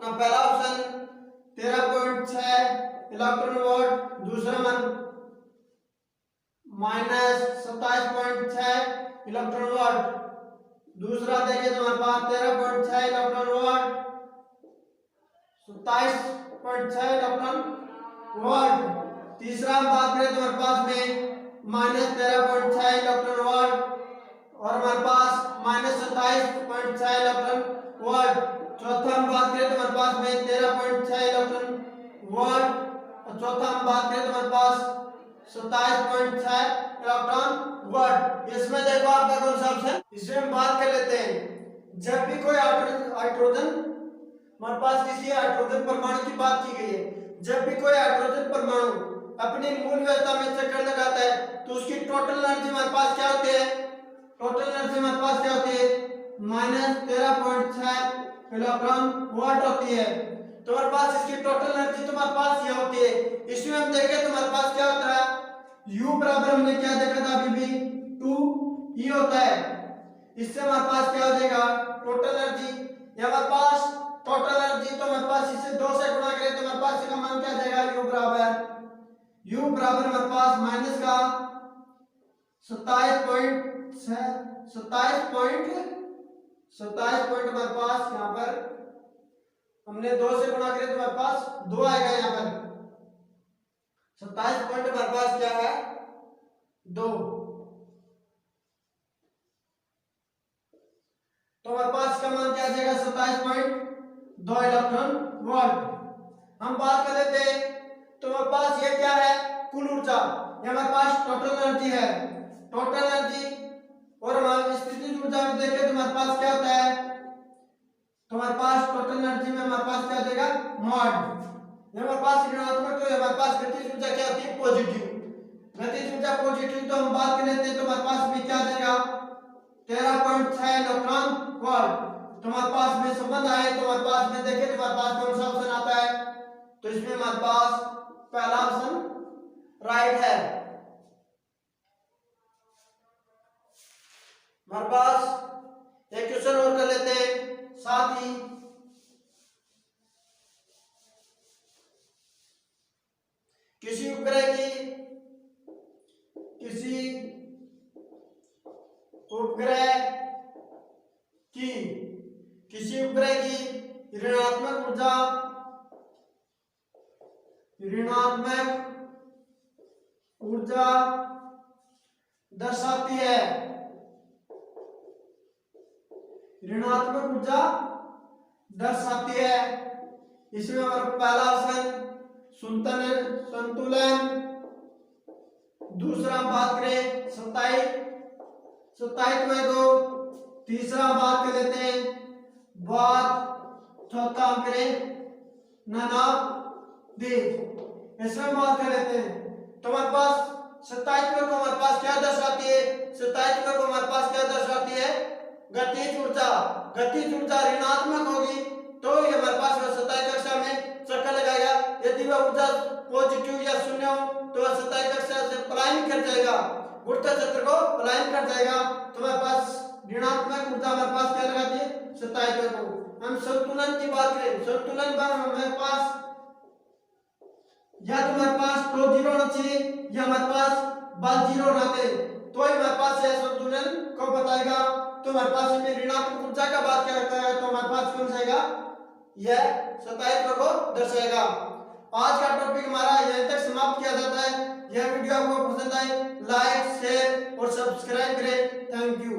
ना पहला ऑप्शन 13.6 इलेक्ट्रॉन वोल्ट, दूसरा मन -27.6 इलेक्ट्रॉन वोल्ट, दूसरा देखिए तुम्हारे पास 13.6 इलेक्ट्रॉन वोल्ट, 27.6 इलेक्ट्रॉन वोल्ट, तीसरा हम बात करें तुम्हारे पास में -13.6 इलेक्ट्रॉन वोल्ट और हमारे पास -27.6 इलेक्ट्रॉन वोल्ट, चौथा हम बात करें तुम्हारे पास में 13.6 इलेक्ट्रॉन वोल्ट और चौथा हम बात करें तुम्हारे पास 27.6 इलेक्ट्रॉन वोल्ट। इसमें देखो आपका कौन सा ऑप्शन, इसमें हम बात कर लेते हैं। जब भी कोई हाइड्रोजन, हमारे पास किसी हाइड्रोजन परमाणु की बात की गई है, जब भी कोई हाइड्रोजन परमाणु अपनी मूल व्यवस्था में चक्कर लगाता है तो उसकी टोटल एनर्जी हमारे पास क्या होती है, टोटल एनर्जी हमारे पास क्या होती है -13.6 इलेक्ट्रॉन वोल्ट होती है। तो हमारे पास इसकी टोटल एनर्जी तुम्हारे पास ये होती है। इसमें हम देखें तो हमारे पास क्या होता है, U बराबर हमने क्या देखा था अभी भी 2E होता है। इससे हमारे पास क्या हो जाएगा टोटल एनर्जी, ये हमारे पास टोटल एनर्जी, तो हमारे पास इसे 2 से गुणा करें तो हमारे पास इसका मान क्या जाएगा U बराबर हमारे पास माइनस का 27 पॉइंट हमारे पास यहाँ पर हमने 2 से गुणा करें तो हमारे पास 2 आएगा, यहाँ पर 27 पॉइंट हमारे पास क्या है 2, तो हमारे पास इसका मान क्या आ जाएगा 27.2 इलेक्ट्रॉन वोल्ट। हम बात कर लेते हैं तो हमारे पास ये क्या है कुल ऊर्जा, ये हमारे पास टोटल एनर्जी है, टोटल एनर्जी, और हम स्थितिज ऊर्जा में देखें तो हमारे पास क्या होता है, तो हमारे पास टोटल एनर्जी में हमारे पास क्या देगा मॉड, ये हमारे पास ऋणात्मक, तो हमारे पास गतिज ऊर्जा क्या होती है पॉजिटिव, गतिज ऊर्जा पॉजिटिव, तो हम बात कर लेते हैं तो हमारे पास भी क्या देगा 13.6 इलेक्ट्रॉन वोल्ट। तो हमारे पास में संबंध आए तो हमारे पास में देखें तो हमारे पास कौन सा ऑप्शन आता है, तो इसमें हमारे पास पहला ऑप्शन राइट है। हमारे पास एक क्वेश्चन और कर लेते हैं, साथ ही किसी उपग्रह की ऋणात्मक ऊर्जा दर्शाती है, ऋणात्मक ऊर्जा दर्शाती है। इसमें हमारा पहला ऑप्शन संतुलन, दूसरा हम बात करें सत्ताईत्व को, तीसरा हम बात कर लेते हैं चौथा हम करें नानाविक। इसमें बात कर लेते हैं तो हमारे पास सत्ताईत्व को हमारे पास क्या दर्शाती है, सत्ताईत्व को हमारे पास क्या दर्शाती है गतिज ऊर्जा, गतिज ऊर्जा ऋणात्मक होगी तो ये हमारे पास सत्ताई कक्षा में चक्कर लगाएगा, यदि वह ऊर्जा पॉजिटिव या शून्य हो तो वह सत्ताई कक्षा से पलायन कर जाएगा, गुरुत्व क्षेत्र को पलायन कर जाएगा, तो हमारे पास ऋणात्मक ऊर्जा हमारे पास क्या लगाती है सत्ताईत्व को। हम संतुलन की बात करें, संतुलन पर हमारे पास या तुम्हारे पास तो जीरो होना चाहिए या हमारे पास बल जीरो होना चाहिए, तो ही हमारे पास यह संतुलन को बताएगा। तो हमारे पास इसमें ऋणात्मक ऊर्जा का बात क्या रखता है तो हमारे पास कौन सा आएगा, यह सत्ताईत्व को दर्शाएगा। आज का टॉपिक हमारा यहीं तक समाप्त किया जाता है। यह वीडियो आपको पसंद आए लाइक शेयर और सब्सक्राइब करें। Thank you.